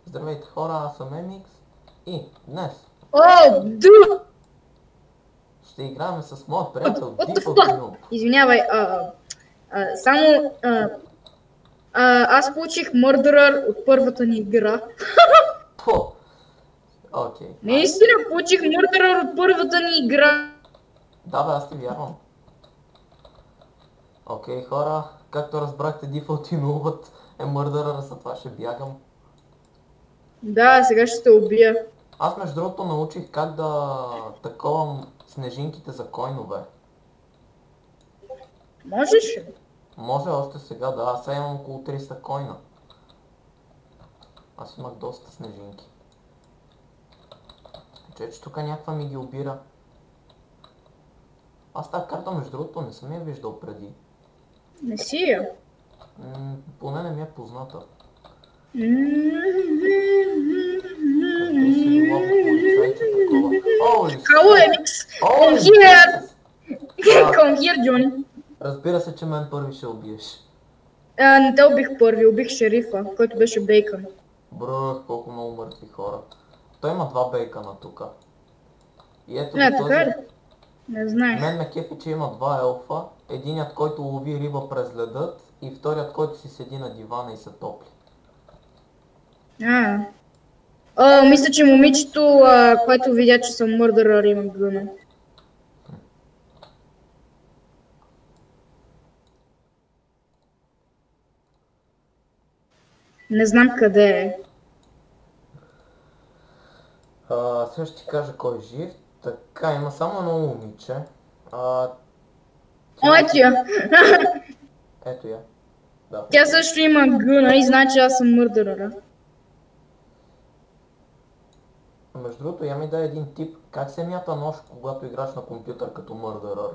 Здравейте хора, аз съм Емикс и днес ще играем с моят приятел Default. Извинявай, само аз получих Murderer от първата ни игра. Окей. Наистина получих Murderer от първата ни игра. Да бе, аз ти вярвам. Окей хора, както разбрахте, Default е Murderer, за това ще бягам. Да, сега ще те убия. Аз между другото научих как да таковам снежинките за койнове. Можеш? Може още сега, да. Аз сега имам около 300 койна. Аз имах доста снежинки. Че тук някаква ми ги обира. Аз тази карта между другото не съм я виждал преди. Не си я. Поне не ми е позната. Hello, Emix! Come here! Come here, Johnny! Разбира се, че мен първи ще убиеш. Не те убих първи, убих шерифа, който беше бейкън. Бръх, колко много мъртви хора. Той има два бейкъна тука. И ето Не, този... така ли? Не знаех. Мен ме кефи, че има два елфа. Единият, който лови риба през ледът и вторият, който си седи на дивана и се топли. Мисля, че момичето, което видя, че съм Murderer, има гъна. Не знам къде е. Сега ще ти кажа кой е жив. Така, има само едно момиче. Ето я! Ето я. Да. Тя също има гъна и знае, че аз съм Murderer. Между другото, я ми дай един тип. Как се мята нож, когато играш на компютър като Murderer?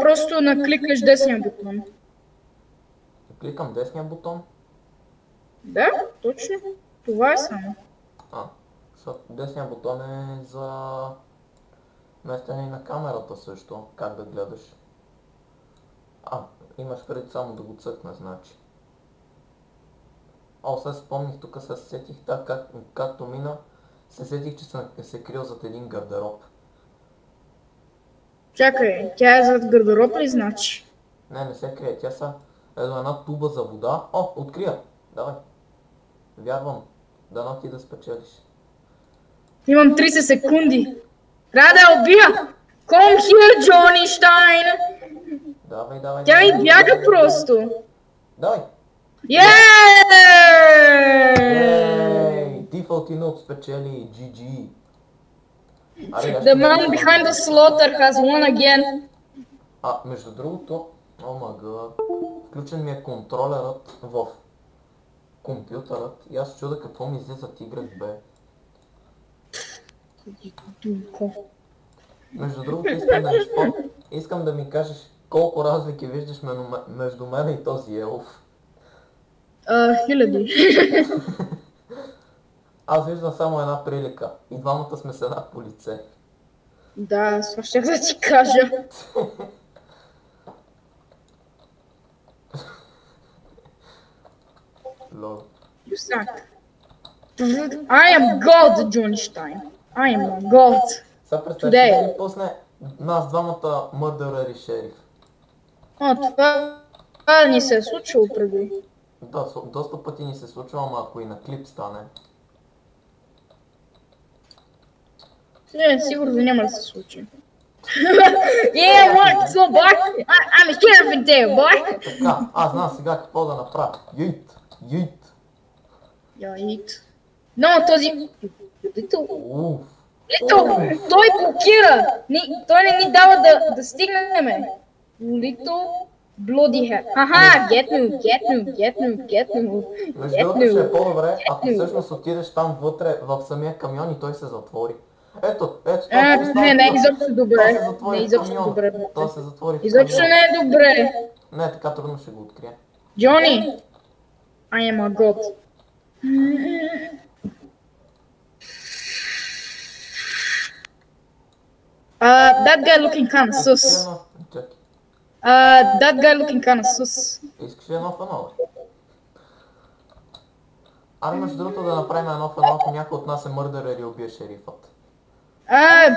Просто накликаш десния бутон. Кликам десния бутон. Да, точно. Това е само. Защото десния бутон е за местене на камерата също, как да гледаш. Имаш преди само да го цъкна, значи. Сега спомних, тук се сетих, както мина, се сетих, че се крил зад един гардероб. Чакай, тя е зад гардероб ли значи? Не се крие, тя са една туба за вода. Открия! Давай. Вярвам. Дано ти да спечелиш. Имам 30 секунди. Трябва да я убия! Come here, Johnny Stein! Давай. Тя ми бяга просто. Давай! Yeeeey! Default спечели, GG. The man behind the slaughter has won again. Между другото, включен ми е контролерът в компютърът и аз чуда какво ми излизат Y, бе. Между другото, искам да ми кажеш колко разлики виждаш между мен и този елф. Хиляди. Аз виждам само една прилика. И двамата сме с една по лице. Да, това ще да ти кажа. Лол. You suck. I am God, Johnny Stein. I am a God. Сега представи си да ни пусне нас двамата Murderer и шериф. Това ни се е случило преди. Да, доста пъти ни се случва, ама ако и на клип стане. Сигурно няма да се случи. Yeah, what? So, boy? I'm a sheriff in there, boy! Така, аз знам сега какво да направя. Йит! Но този... Лито, той блокира! Той не ни дава да стигнем. Лито... Bloody hell. Get me. Между другото ще е по-добре, ако всъщност отидеш там вътре в самия камион и той се затвори. Ето, не е изобщо добре. То се затвори. Изобщо не е добре. Не, така трудно ще го открия. Johnny, I am a god. That guy looking kinda sus. That guy looking kinda sus. Искаш ли едно фанове? Аре между другото да направим едно в едно, ако някой от нас е мърдър или убие шерифът.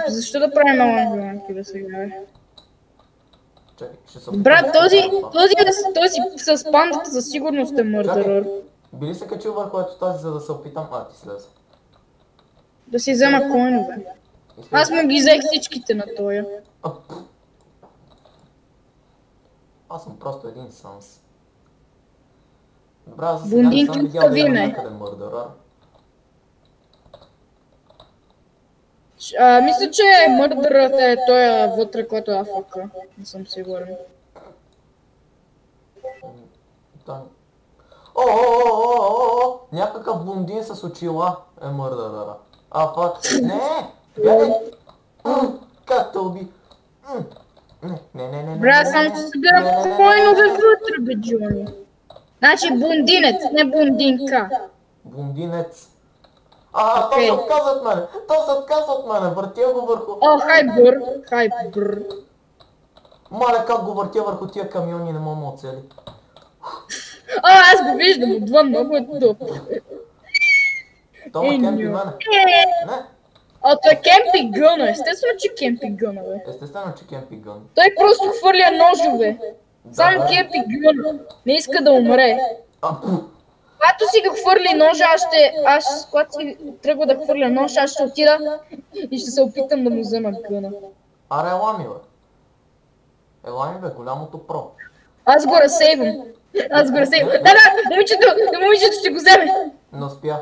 Защо да правим маланки да сега, бе? Чакай, ще се опитам Брат, да този с пандата със сигурност е мърдърър. Би ли се качил върху ето тази, за да се опитам? Ти слезе. Да си взема коинове. Аз му ги взех всичките на тоя. Аз съм просто един санс. Добре, аз за сега не съм видял да има някъде мърдърър. Мисля, че мърдърът е той вътре, който е АФК. Не съм сигурен. Някакъв блондин с очила е мърдъръра. Фак. Не! Бягай! Как те уби? Не. Бра, само ще събирам коинове вътре, бе, Джони. Значи блондинец, не блондинка. Блондинец. Той се отказва от мене! Въртя го върху... Хайбър. Маля, как го въртя върху тия камиони, не мога да оцели. Аз го виждам отвън, много е добър. Това кемпи мене. Не. Той е кемпи гъна, естествено, че кемпи гъна, бе. Естествено, че кемпи гън. Той просто хвърля ножове. Само кемпи гъна. Не иска да умре. Когато си го хвърли ножа, когато си тръгва да хвърля нож, аз ще отида и ще се опитам да му взема гъна. Аре, ела ми, бе, голямото про. Аз го разсейвам. Да, момичето ще го вземе. Не успя.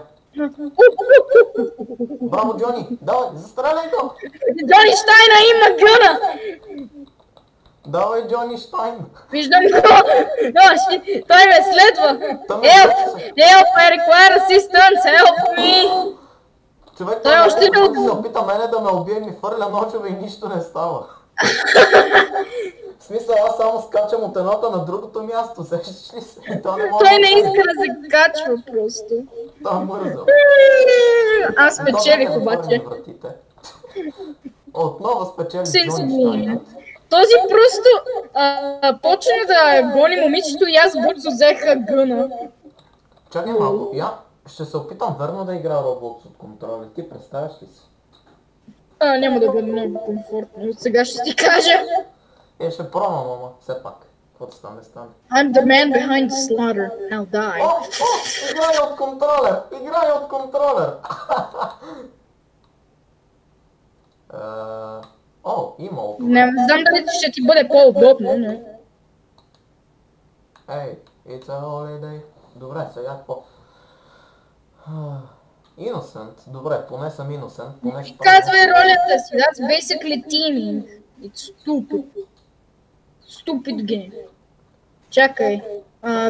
Браво, Джони! Давай, застреляй го! Джони Штайна има гъна! Давай, Джони Штайн! Виждам го! Той ме следва! Help! I require assistance! Help me! Човек, той още не се опита мене да ме убие и ми фърля ножове и нищо не става. В смисъл, аз само скачам от едното на другото място, сещаш ли се? Той не иска да се качва просто. Той е мързъл. Аз спечелих обаче. Отново спечелих Джони Штайн. Този просто почна да гони момичето и аз бързо взеха гъна. Чакай малко, ще се опитам верно да играя Roblox от контроля. Ти представяш ли си? Няма да бъде много комфортно, от сега ще ти кажа. Ще пробвам, мама, все пак. Каквото стане. I'm the man behind the slaughter. I'll die. Играй от контролер! Има от това. Не знам дали ще ти бъде по-удобно, но... It's a holiday. Добре, сега какво? Innocent. Добре, поне съм innocent. Казвай ролята си, that's basically teaming. It's stupid. Stupid game. Чакай,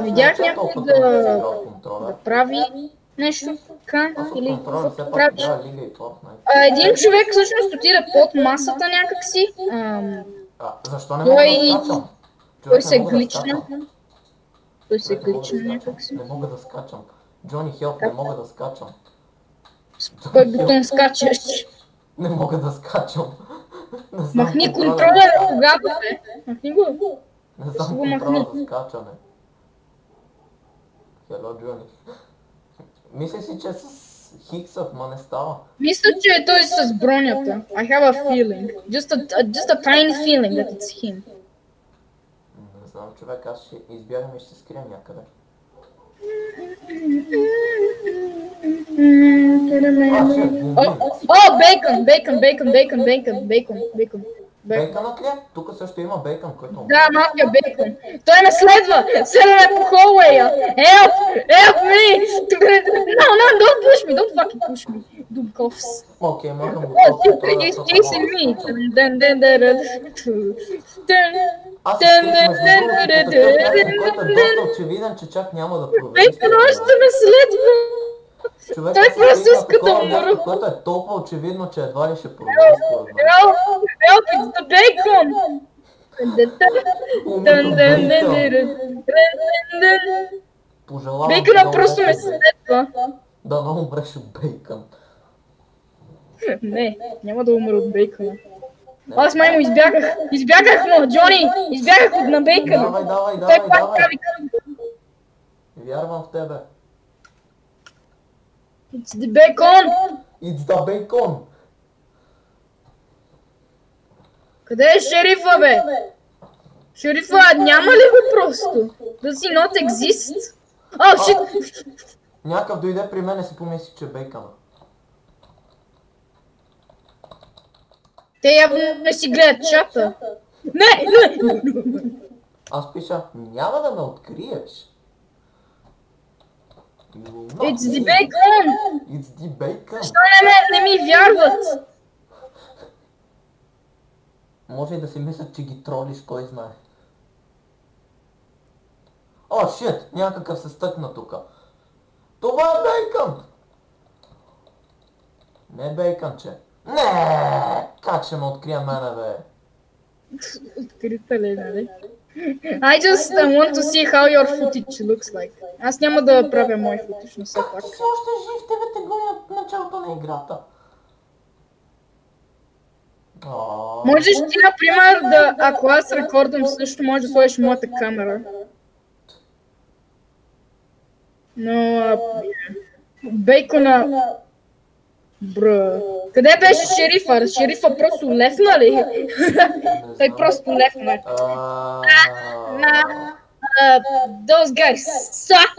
видях някой да прави нещо така или какво правиш? Един човек всъщност отида под масата някакси. Защо не мога да скачам? Той се глична. Някакси. Не мога да скачам. Джони Хелп, не мога да скачам. С кой бутон скачаш? Не мога да скачам. Махни контролера тогава, бе. Махни го. Не знам контрола за скачане. Hello, Джони. Мисля си, че с Хиксът, ма не става. Мисля, че е той с бронята. I have a feeling. Just a tiny feeling that it's him. Не знам, човек, аз ще избягам и ще се скрия някъде. Бейкън. Бейкънът ли? Тук също има бейкън, който... Да, малкия бейкън. Той ме следва! Следва по холуея! Help me! No, don't push me! Don't fucking push me! Dumbkofs. Окей, махам го. He's chasing me! Аз се скрих между другото по такъв начин, който е доста очевиден, че чак няма да провери. Бейкън още ме следва! Човек, той просто иска да умра. Което е толкова очевидно, че едва ли ще провери според мен. Help, it's the bacon! Бейкънът просто ме следва. Да, но умреш от бейкън. Не, няма да умра от бейкъна. Аз май му избягах. Избягах му, Джони! Избягах на бейкъна. Давай. Вярвам в тебе. It's the bacon! It's the bacon! Къде е шерифа, бе? Шерифа, няма ли го просто? Does he not exist? Oh, shit! Някакъв дойде при мен и си помисли, че е бейкън. Те явно не си гледат чата. Не! Аз пиша, няма да ме откриеш. It's the bacon! It's the bacon! Защо не ми вярват? Може и да си мислят, че ги тролиш, кой знае. О, шит! Някакъв се стъкна тука. Това е бейкън! Не е бейкънче. Не! Как ще ме открия мене, бе? Открита ли, нали? I just want to see how your footage looks like. Аз няма да правя мой footage, но все пак. Ти си още жив, тебе те гоня от началото на играта. Можеш ти, например, да, ако аз рекордвам също, може да сложиш моята камера. Но, бейкона... Бра... Къде беше шерифа? Шерифа просто лефна ли? Той просто лефна. Those guys suck!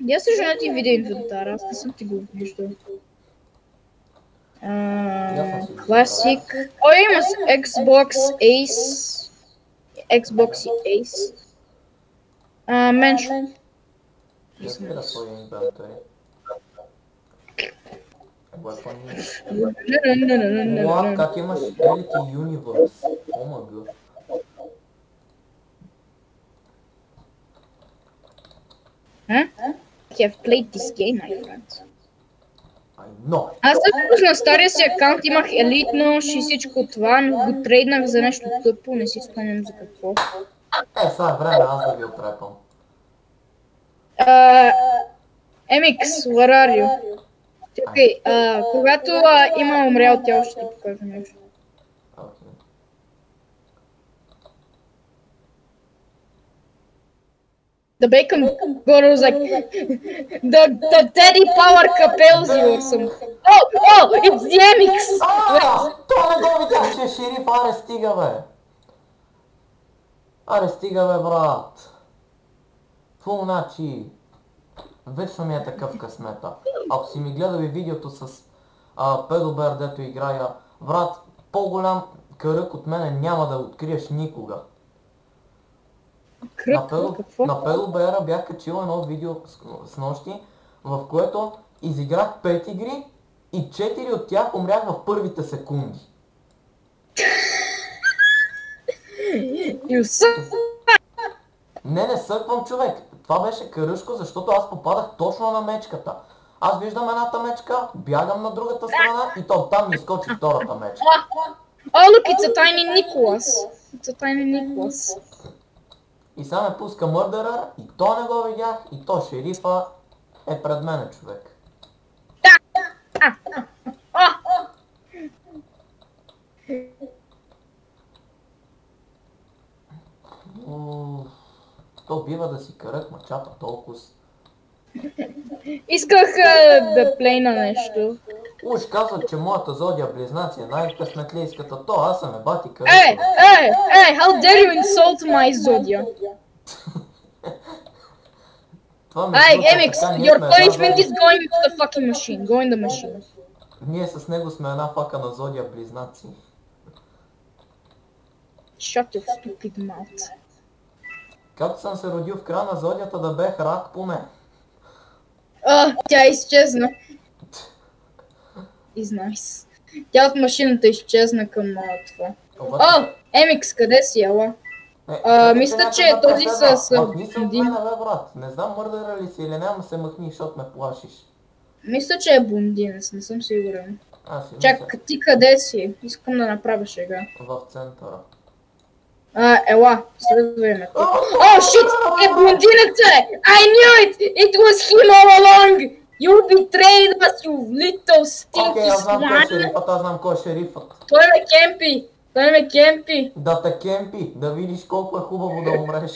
Я се жена ти видео инвентар, аз не съм ти го виждал. Classic. О, има Xbox Ace. Xbox и Ace. Mention. Искам да сложим инвентари. What? Как имаш Elite Universe? О май гад. I have played this game, my friend. I know. Аз всъщност на стария си акаунт имах елитно и всичко това, но го трейднах за нещо тъпо, не си спомням за какво. Сега е време аз да ви отрепам. MX, where are you? Чакай, когато има умрял тяло, ще ти покажа нещо. The bacon god was like, the daddy power capels you or something. Oh, it's the MX! Това не го видях, че е шериф, аре стига бе. Аре стига бе, брат. Фу, значи, вечно ми е такъв късмета. Ако си ми гледали видеото с Педобер, дето играя, брат, по-голям кръг от мене няма да откриеш никога. На Педобера бях качил едно видео с нощи, в което изиграх 5 игри и 4 от тях умрях в първите секунди. Не съквам, човек. Това беше каръшко, защото аз попадах точно на мечката. Аз виждам едната мечка, бягам на другата страна и то там ми изкочи втората мечка. Oh, look, it's a tiny Nicholas. It's a tiny Nicholas. И сега ме пуска мърдърър, и то не го видях, и то шерифа е пред мене, човек. То бива да си карат мачата толкова. Исках да плейна нещо. Уж казват, че моята зодия близнаци е най-късметлийската, то аз съм бати карат. Hey, how dare you insult my zodiac? Hey, MX, your punishment is going into the fucking machine. Go in the machine. Ние с него сме една фака на зодия близнаци. Shut your stupid mouth. Както съм се родил в края на зодията да бех рак поне. Тя изчезна. Is nice. Тя от машината изчезна към това. MX, къде си, ела? Мисля, че е този с... Махни се от мене, бе, брат. Не знам мърдъра ли си или няма се махни, защото ме плашиш. Мисля, че е блондинец, не съм сигурен. Чакай, ти къде си? Искам да направя шега. В центъра. Ела, следвай ме. Oh shit! Е блондинец е! I knew it! It was him all along! You betrayed us, you little stinky Окей, аз знам кой е шерифът, Той ме кемпи! Той ме кемпи. Да те кемпи, да видиш колко е хубаво да умреш.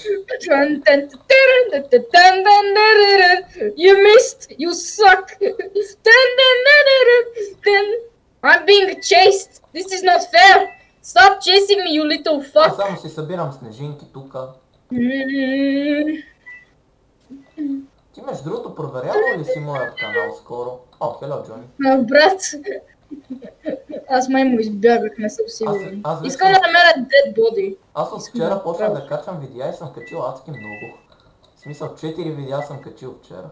You missed! You suck! I'm being chased! This is not fair! Stop chasing me, you little Аз fuck! само си събирам снежинки тука. Ти между другото проверявал ли си моят канал скоро? О, хело, Джони. Брат, аз май му избягах, не съм сигурен. Аз вече Искам да намеря dead body. Аз от вчера почнах да качвам видеа и съм качил адски много. В смисъл 4 видеа съм качил вчера.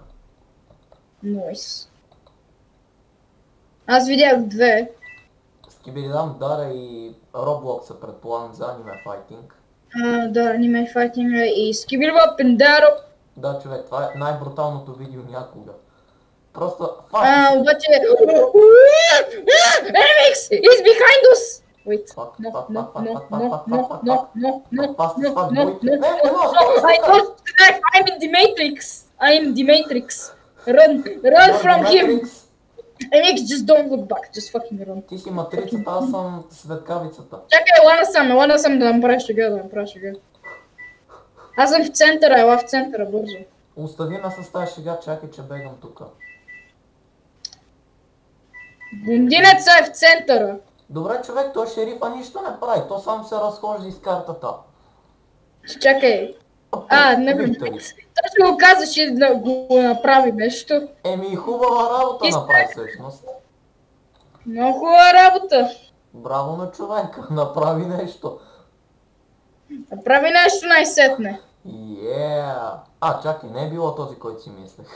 Нойс. Аз видях 2. Скибидам Дара и Roblox предполагам за аниме файтинг. Да, аниме файтинг и Скибидба Пендаро. Да, човек, това е най-бруталното видео някога. Просто обаче... Remix! He's behind us! Wait. I'm in the Matrix! I'm in the Matrix! Run from him! Remix, just don't look back, just fucking run. Ти си матрицата, аз съм светкавицата. Чакай, лана съм да направя шега, Аз съм в центъра, ела в центъра, бързо. Остави ме с тази шега, чакай, че бегам тука. Блондинеца е в центъра. Добре, човек, той шерифа нищо не прави, то само се разхожда из картата. Чакай. Не бе, той ще го казваше да го направи нещо. Еми, хубава работа направи всъщност. Много хубава работа. Браво на човека, направи нещо. Направи нещо най-сетне. Чакай, не е било този, който си мислех.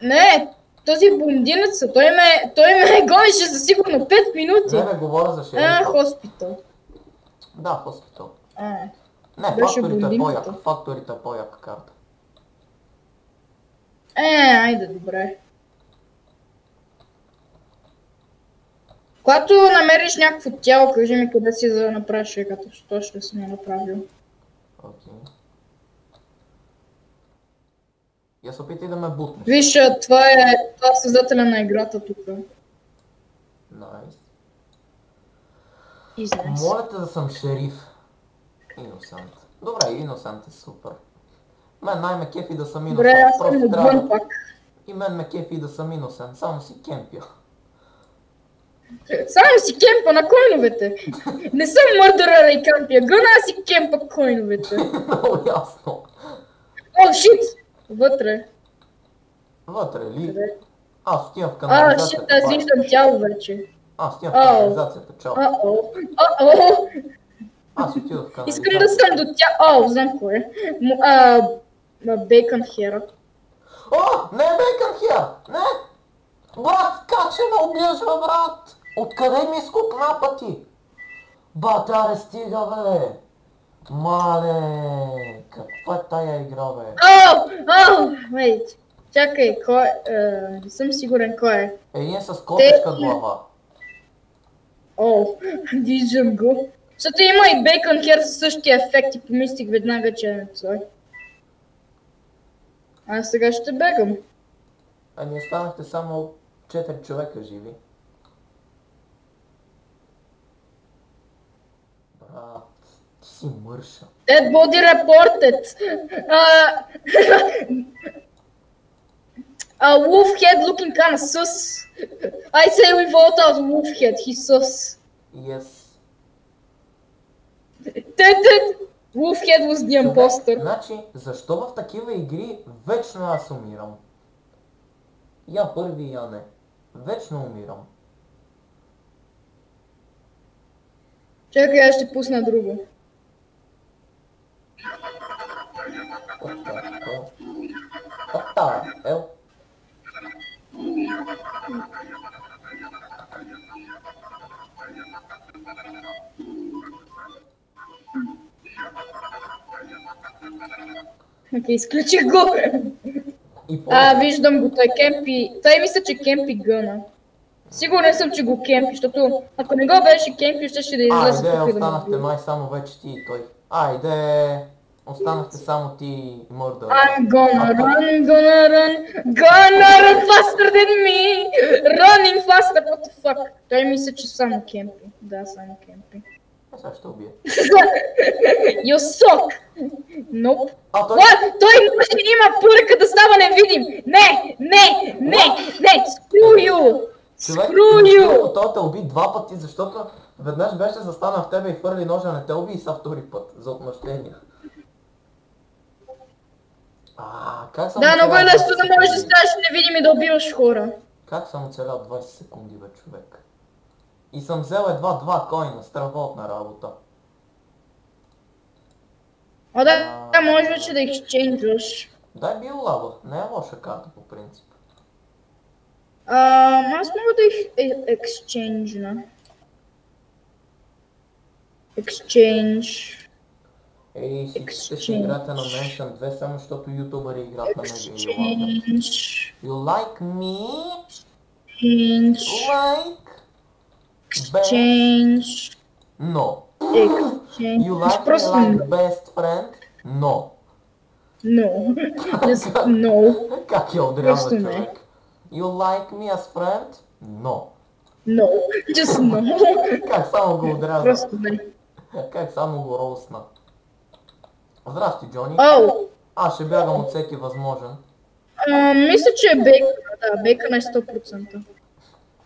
Не, този блондинеца, той ме гонеше за сигурно 5 минути. Не, говоря за шерифа. Хоспитал. Да, хоспитал. Не, факторите е по-яка карта. Айде, добре. Когато намериш някакво тяло, кажи ми къде си за да направиш шегата, защото ще съм я направил. Окей. Я се опитай да ме бутнеш. Виж, това е създателя на играта тук. Найс. Изнес. Моля те да съм шериф. Иносент. Добре, Иносент е супер. Мен най-ме кефи да съм Иносент. Добре, аз съм отвън пак. И мен ме кефи да съм Иносент, само си кемпя. Само си кемпа на койновете. Не съм мърдъръра и кемпия. Гъна си кемпа койновете. Много ясно. О, шит! Вътре. Вътре ли? Аз отивам в канализацията. Аз виждам тяло вече. Аз отивам в канализацията, чао. Аз отидох в канализацията. Искам да съм до тя... знам кое е. Бейкън хера. Не е Бейкън хер! Не! Брат, как ще ме оближва, брат? Откъде ми изкуп напъти? Батаре, стига, бе! Мале! Каква е тая игра, бе? Wait. Чакай, кой не съм сигурен кой е. Един с котешка глава. Виждам го. Защото има и Бейкън хер със същия ефект и помислих веднага, че е той. Аз сега ще бегам. Ни останахте само 4 човека живи. Брат, ти си мърша. Dead body reported. Wolfhead looking kinda sus. I say we vote out Wolfhead, he's sus. Yes. Wolfhead was the imposter. Значи, защо в такива игри вечно аз умирам? Я първи, я не. Вечно умирам. Чакай, аз ще пусна друго. Ел. Окей, изключих го. Виждам го, той кемпи. Той мисля, че кемпи гъна. Сигурен съм, че го кемпи, защото ако не го беше кемпи, ще да излезе тук и да останахте май само вече ти и той. Айде! Останахте само ти и Мърдър. I'm gonna run faster than me, running faster, what the fuck? Той мисля, че само кемпи. Да, само кемпи. Сега ще убия. You suck! Nope. Той... Той има пърка да става невидим! Не! Screw you! Screw you! Той те уби два пъти, защото веднъж беше застанал в тебе и хвърли ножа, не те уби и са втори път, за отмъщение. Как съм да, много е лесно да можеш да ставаш невидим и да убиваш хора. Как съм оцелял 20 секунди, бе, човек? И съм взел едва 2 койна, страхотна работа. Да, може вече да ексчейнджваш. Дай биолава, не е лоша карта по принцип. Аз мога да ексчейнджна. Exchange. Ей, всичките ще играте на Mansion 2, само защото ютубъри играт на Mega Exchange. You like me? Exchange. Like? Exchange. No. Exchange. You like me like best friend? No. No. Just no. Как я отрязва човек? You like me as friend? No. No. Just no. Как само го отрязва? Просто не. Как само го росна. Здрасти, Джони. Аз ще бягам от всеки възможен. Мисля, че е бейкън. Да, бейкън е 100%.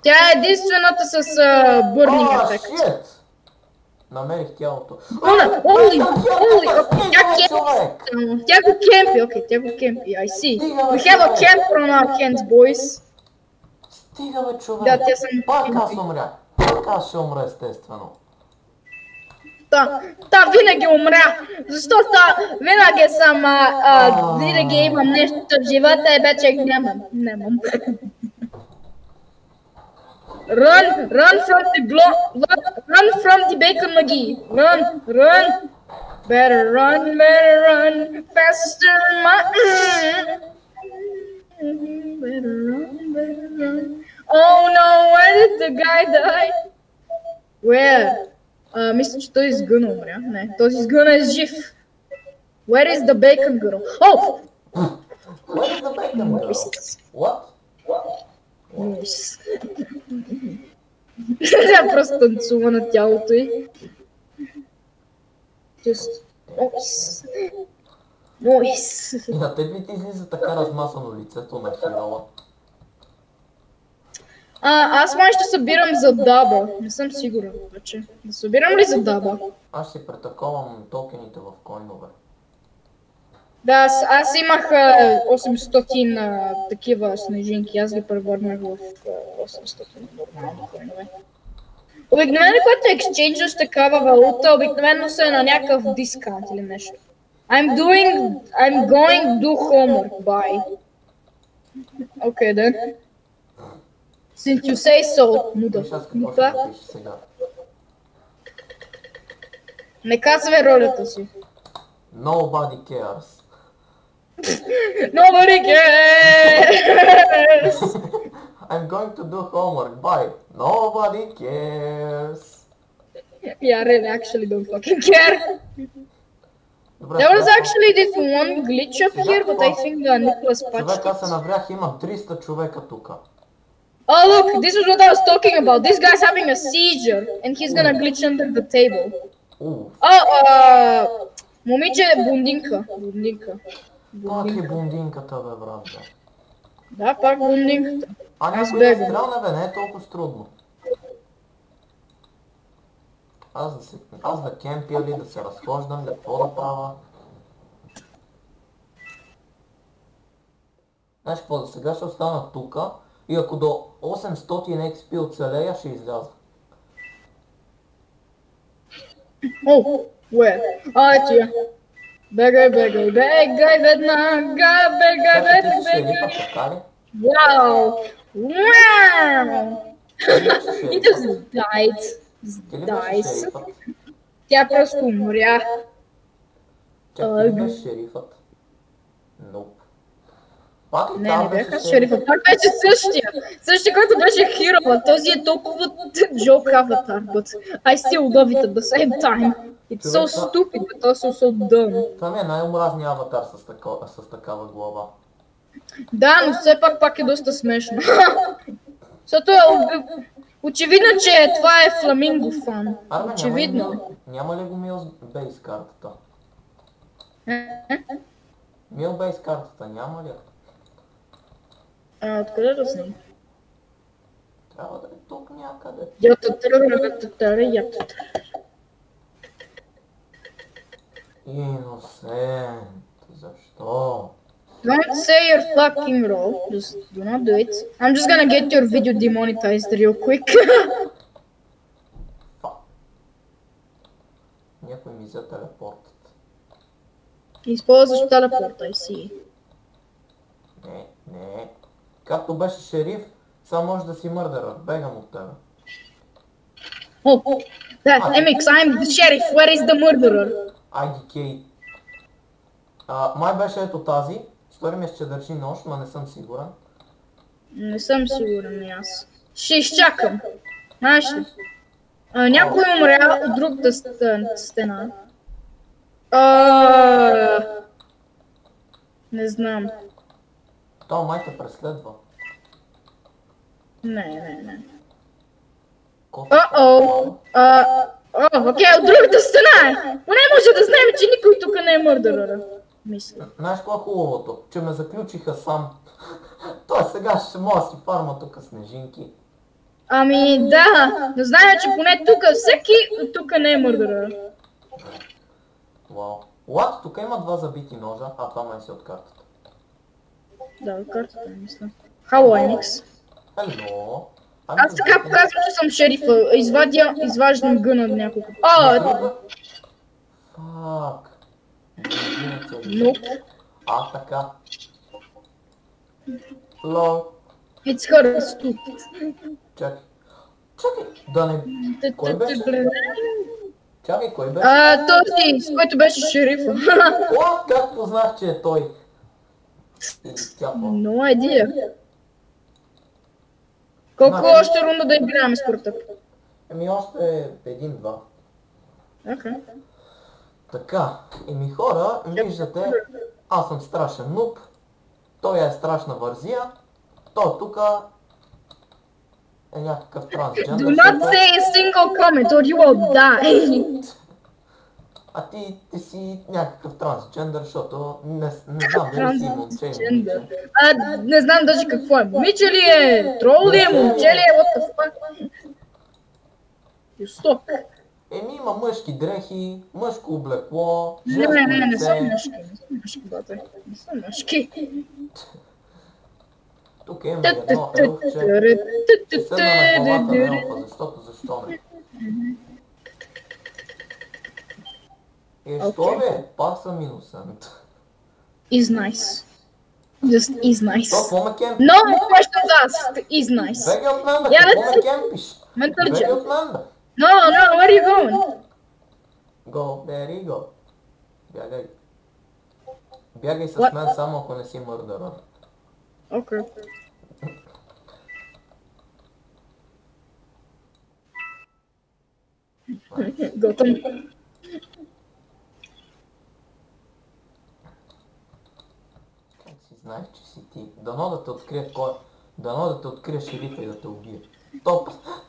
Тя е единствената с бърнинг ефект. Shit! Намерих тялото. Оли! Тя го кемпи, окей, тя го кемпи, I see. We have a camper on our hands, boys. Стига бе, човек. Да, тя съм Пак аз умря. Пак аз ще умра, естествено. Та винаги умря, защото винаги съм, винаги имам нещо в живота и вече нямам. Run from the bacon McGee. Run. Better run, faster, better run. Oh no, where did the guy die? Where? Мисля, че той изгъна умря. Не, този изгъна е жив. Where is the bacon girl? Oh! Where is the bacon girl? What? Nice. Тя просто танцува на тялото й. Just... Nice. И на теб ли ти излиза така размасано лицето на херола? Аз май ще събирам за даба. Не съм сигурен вече. Да събирам ли за даба? Аз ще претаковам токените в койнове. Да, аз имах 800 такива снежинки. Аз ги превърнах в 800 нормални койнове. Обикновено, когато ексчейнджваш такава валута, обикновено се е на някакъв дискаунт или нещо. I'm going to do homework, bye. Okay then. Since you say so, муда. Не казвай ролята си. Nobody cares. Nobody cares! I'm going to do homework, bye. Nobody cares. Yeah, I really actually don't fucking care. There was actually this one glitch up here, but I think Nicholas patched it. Човек, аз се наврях, има 300 човека тука. Oh look, this is what I was talking about. This guy's having a seizure, and he's gonna glitch under the table. Момиче е бундинка. Пак е бундинката, бе, брат, бе. Да, пак бундинката. Някой да стрелне, бе, не е толкова трудно. Аз да кемпя ли, да се разхождам, какво да правя. Знаеш какво, за сега ще остана тука и ако до 800 XP оцелея, ще изляза. Where? Ето я. Бегай веднага, бегай. Вау! He just died. Тя просто умря. Чакай, не беше шерифът? Nope. Не бяха шерифът. Пак беше същия, който беше хиро, този е толкова joke аватар, but I still love it at the same time. It's so stupid, but also so dumb. Това ми е най-омразният аватар с такава глава. Да, но все пак е доста смешно. Защото очевидно, че това е Фламинго фан. Очевидно. Няма ли го мил бейс картата? Мил бейс картата няма ли? Откъде да знам? Трябва да е тук някъде. Иносент. Защо? Don't say your fucking role. Just do not do it. I'm just gonna get your video demonetized real quick. Някой ми взе телепортът. Използваш телепорта, I see. Не. Както беше шериф, само може да си мърдърър. Бегам от тебе. Oh, that MX, I'm the sheriff. Where is the murderer? IDK. Май беше ето тази. Стори ми че държи нож, но не съм сигурен. Не съм сигурен и аз. Ще изчакам. Знаеш ли? Някой умря от другата стена. Не знам. То май те преследва. Не. Окей, от другата стена е. Но не може да знаем, че никой тук не е мърдъръра. Мисля. Знаеш какво е хубавото? Че ме заключиха сам. Той сега ще мога да си фарма тук снежинки. Ами да, но знаем, че поне тук всеки тук не е мърдърър. Вау. What? Тук има два забити ножа, а това май си от картата. Да, от картата мисля. Hello, MX. Hello. Аз така показвам, че съм шерифа. Изваждам гъна няколко. Фак. Nope. Така. Лол. It's her stupid. Чакай, да не... Кой беше? Чакай, кой беше? Този, с който беше шерифа. Как познах, че е той? No idea. Колко още рунда да играем според теб? Още един-два. Окей. Така, хора, виждате, аз съм страшен нуб, той е страшна вързия, той тука е някакъв трансджендър. Do not say a single comment or you will die. А ти си някакъв трансджендър, защото не знам дали си момче или момиче. Не знам даже какво е. Момиче ли е? Трол ли е? Момче ли е? What the fuck? You suck. Има мъжки дрехи, мъжко облекло, женско лице. Не са мъжки. Не са мъжки. Тук има едно елфче. Ще седна на главата на елфа, защо не? Що бе? Пак съм иносент. Is nice. Just is nice. Какво ме кемпиш? No questions asked. Is nice. Беги от мен, какво ме кемпиш? Беги от мен, бе. No, where are you going? Go, there you go. Бягай. Бягай с мен само ако не си мърдърър. Окей. Готъм. Как си знаеш, че си ти? Дано да те открие кой? Дано да те открие шерифа и да те убие.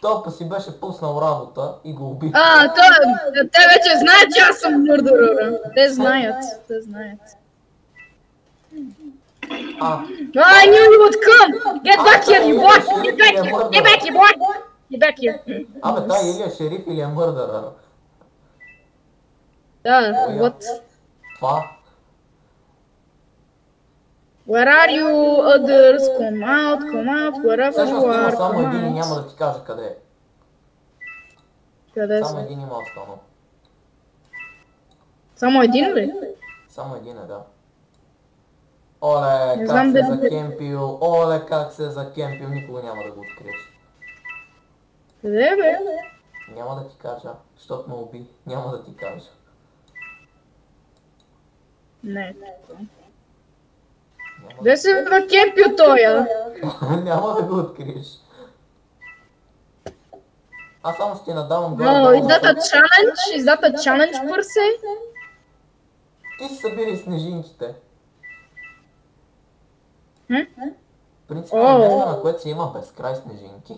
Топа си беше пуснал работа и го уби. Те вече знаят, че аз съм мърдъръра. Те знаят. I knew you would come! Get back here, you boy! Get back here, boy! Get back here! Абе, тай или е шериф или е мърдърър. Да, what? Това? Where are you, others? Come out, wherever Всъщност you are, има само come един и out. няма да ти кажа къде е. Къде Само са? един има останал. Само един ли? Само един е, да. Оле, Не как знам се дали- закемпил, оле, как се закемпил, никога няма да го откриеш. Къде бе? Няма да ти кажа, защото ме уби, няма да ти кажа. Не. Няма Къде се накемпил тоя? Няма да го откриеш. Аз само ще ти надавам No, горе. is that a challenge? Is that a challenge per se? Ти си събирай снежинките. Принципно е място, на което си има безкрай снежинки.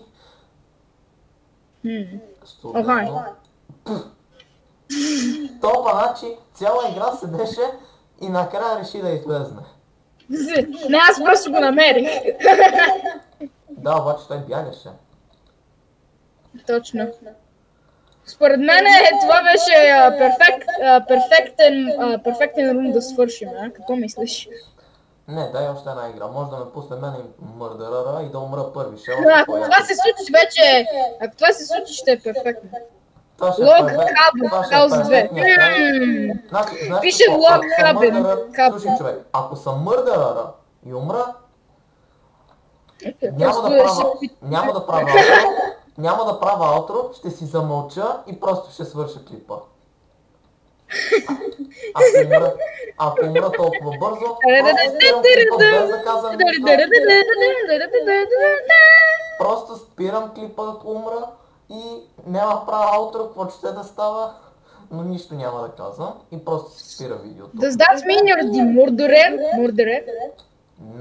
Студено. Това, значи, цяла игра седеше и накрая реши да излезне. Не, аз просто го намерих. Да, обаче той бягаше. Точно. Според мен това беше перфектен рум да свършим, а? Какво мислиш? Не, дай още една игра. Може да ме пусне мен и мърдъръра и да умра първи. Ако това се случи вече, ако това се случи, ще е перфектно. Лог Хаус 2. Пише Лог Хабен. Слушай, човек, ако съм мърдъръра и умра, няма да правя аутро, ще си замълча и просто ще свърша клипа. Ако умра толкова бързо, просто спирам клипа, ако умра и няма правя аутро, какво ще да става, но нищо няма да казвам и просто си спира видеото. Does that mean you're the murderer?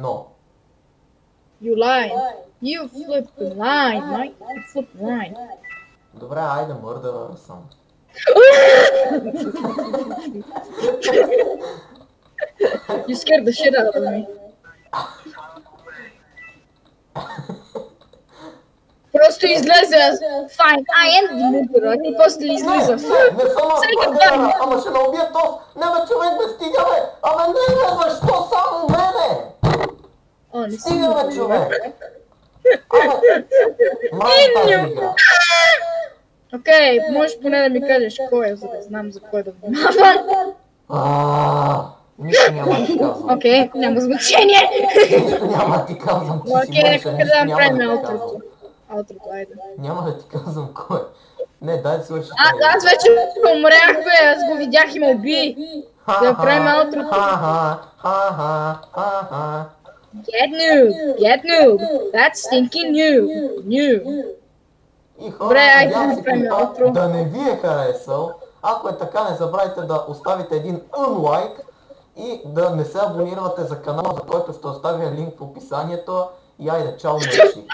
No. You lie. You flipped the line, Mike. You flipped the line. Добре, айде мърдърър съм. You scared the shit out of me. Просто излезе. Fine, I am the murderer. И после излиза. Не съм мърдърър, ама ще ме убия тос. Не бе, човек, бе, стига, бе. Абе, не, бе, защо само мене? Стига, бе, човек. Мразя тази игра. Окей, можеш поне да ми кажеш кой е, за да знам за кой да внимавам. Нищо няма да ти казвам. Окей, няма значение. Нищо няма да ти казвам. Окей, нека да направим аутрото. Аутрото, айде. Няма да ти казвам кой. Не, дай да свърши. Аз вече умрях, бе, аз го видях и ме уби. Да направим аутрото. Get noob. That's stinking new. И хора, надявам се клипа да не ви е харесал. Ако е така, не забравяйте да оставите един unlike и да не се абонирате за канала, за който ще оставя линк в описанието. И айде, чао, мерси.